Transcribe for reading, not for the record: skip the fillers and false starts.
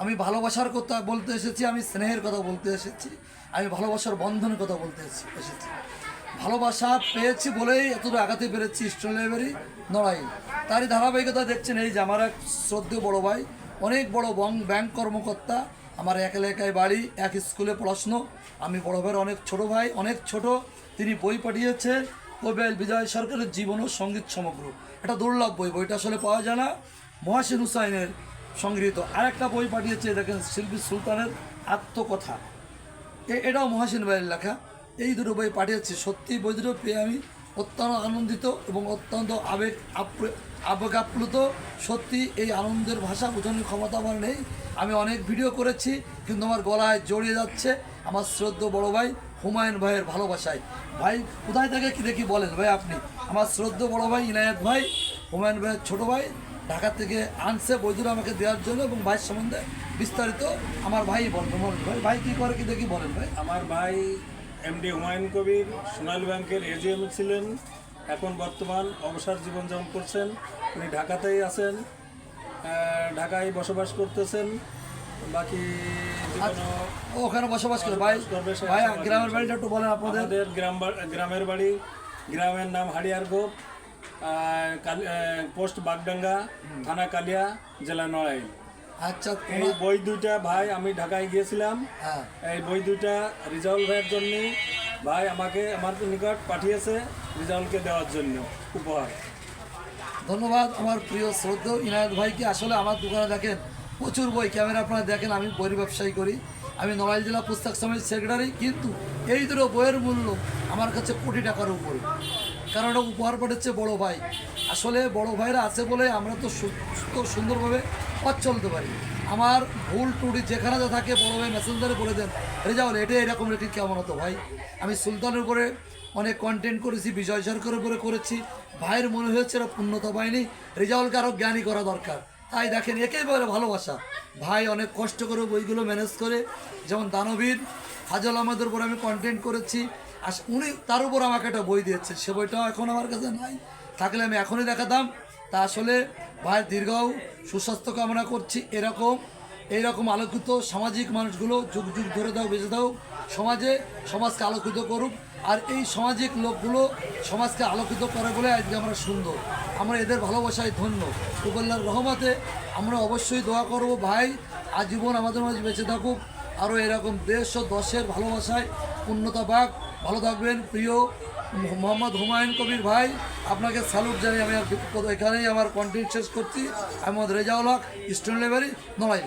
আমি ভালোবাসার কথা বলতে এসেছি, আমি স্নেহের কথা বলতে এসেছি, আমি ভালোবাসার বন্ধনের কথা বলতে এসেছি। ভালোবাসা পেয়েছি বলেই এতটা আগাতে পেরেছি স্টেশন লাইব্রেরি নড়াইল। তারই ধারাবাহিকতা দেখছেন এই যে আমার এক শ্রদ্ধেয় বড় ভাই, অনেক বড় ব্যাংক কর্মকর্তা, আমার এক এলাকায় বাড়ি, এক স্কুলে পড়াশুনো। আমি বড় ভাইয়ের অনেক ছোট ভাই, অনেক ছোট। তিনি বই পাঠিয়েছে কবি বিজয় সরকারের জীবন ও সঙ্গীত সমগ্র। এটা দুর্লভ বই, বইটা আসলে পাওয়া যায় না। মহাসিন হুসাইনের সংগৃহীত আরেকটা বই পাঠিয়েছে, দেখেন শিল্পী সুলতানের আত্মকথা, এটাও মহাসিন ভাইয়ের লেখা। এই দুটো বই পাঠিয়েছি। সত্যি বই দুটো পেয়ে আমি অত্যন্ত আনন্দিত এবং অত্যন্ত আবেগ আপ্লুত। সত্যি এই আনন্দের ভাষা বোঝানোর ক্ষমতা আমার নেই। আমি অনেক ভিডিও করেছি, কিন্তু আমার গলায় জড়িয়ে যাচ্ছে আমার শ্রদ্ধেয় বড় ভাই হুমায়ুন ভাইয়ের ভালোবাসায়। ভাই কোথায় থেকে কী দেখি বলেন ভাই আপনি? আমার শ্রদ্ধেয় বড় ভাই ইনায়েত ভাই, হুমায়ুন ভাইয়ের ছোটো ভাই, ঢাকা থেকে আনছে বই দুটো আমাকে দেওয়ার জন্য, এবং ভাইয়ের সম্বন্ধে বিস্তারিত আমার ভাই বলবেন। ভাই ভাই কী করে কি দেখি বলেন ভাই। আমার ভাই এমডি হুমায়ুন কবির সোনালী ব্যাংকের এজিএম ছিলেন, এখন বর্তমান অবসর জীবনযাপন করছেন। উনি ঢাকাতেই আছেন, ঢাকায় বসবাস করতেছেন। বাকি ওখানে বসবাস করে ভাই। ভাই গ্রামের বাড়িটা একটু বলেন আপনাদের। আমাদের গ্রামের বাড়ি, গ্রামের নাম হাড়িয়ারগোপ, পোস্ট বাগডাঙ্গা, থানা কালিয়া, জেলা নড়াইল। আচ্ছা, এই বই দুইটা ভাই আমি ঢাকায় গিয়েছিলাম, এই বই দুইটা রিজাউল ভাইয়ের জন্য ভাই আমাকে আমার নিকট পাঠিয়েছে রিজাউলকে দেওয়ার জন্য উপহার। ধন্যবাদ আমার প্রিয় শ্রদ্ধেয় ইনায়েত ভাইকে। আসলে আমার দোকানে দেখেন প্রচুর বই, ক্যামেরা আপনারা দেখেন, আমি বই ব্যবসায়ী করি, আমি নড়াইল জেলা পুস্তক সমিতির সেক্রেটারি। কিন্তু এই দুটো বইয়ের মূল্য আমার কাছে কোটি টাকার উপরে, কারণ এটা উপহার পাঠাচ্ছে বড় ভাই। আসলে বড় ভাইরা আছে বলে আমরা তো সুন্দরভাবে পথ চলতে পারি। আমার ভুল টুটি যেখানে যা থাকে বড় ভাই মেসেঞ্জারে বলে দেন, রেজাউল এটা এরকম রেখে কেমন হতো ভাই। আমি সুলতানের উপরে অনেক কন্টেন্ট করেছি, বিজয় সরকারের উপরে করেছি। ভাইয়ের মনে হয়েছে এরা পূর্ণতা পায়নি, রেজাউলকে আরও জ্ঞানী করা দরকার। তাই দেখেন একেবারে ভালোবাসা। ভাই অনেক কষ্ট করে বইগুলো ম্যানেজ করে, যেমন দানবীর ফাজল আহমেদের উপর আমি কন্টেন্ট করেছি, আর উনি তার উপর আমাকে একটা বই দিয়েছে, সে বইটাও এখন আমার কাছে নাই, থাকলে আমি এখনই দেখাতাম। তা আসলে ভাইয়ের দীর্ঘায়ু সুস্বাস্থ্য কামনা করছি। এইরকম আলোকিত সামাজিক মানুষগুলো যুগ যুগ ধরে দাও, বেঁচে দাও, সমাজকে আলোকিত করুক। আর এই সামাজিক লোকগুলো সমাজকে আলোকিত করে বলে আজকে আমরা সুন্দর, আমরা এদের ভালোবাসায় ধন্য। উপল্লার রহমতে আমরা অবশ্যই দোয়া করব ভাই আজীবন আমাদের মাঝে বেঁচে থাকুক, আরও এরকম দেশ ও দশের ভালোবাসায় পূর্ণতা পাক। ভালো থাকবেন প্রিয় মোহাম্মদ হুমায়ুন কবির ভাই, আপনাকে স্যালুট জানিয়ে আমি এখানেই আমার কন্টেন্ট শেষ করছি। আমি মোহাম্মদ রেজাউল হক, স্টুডেন্ট লাইব্রেরি, নড়াইল।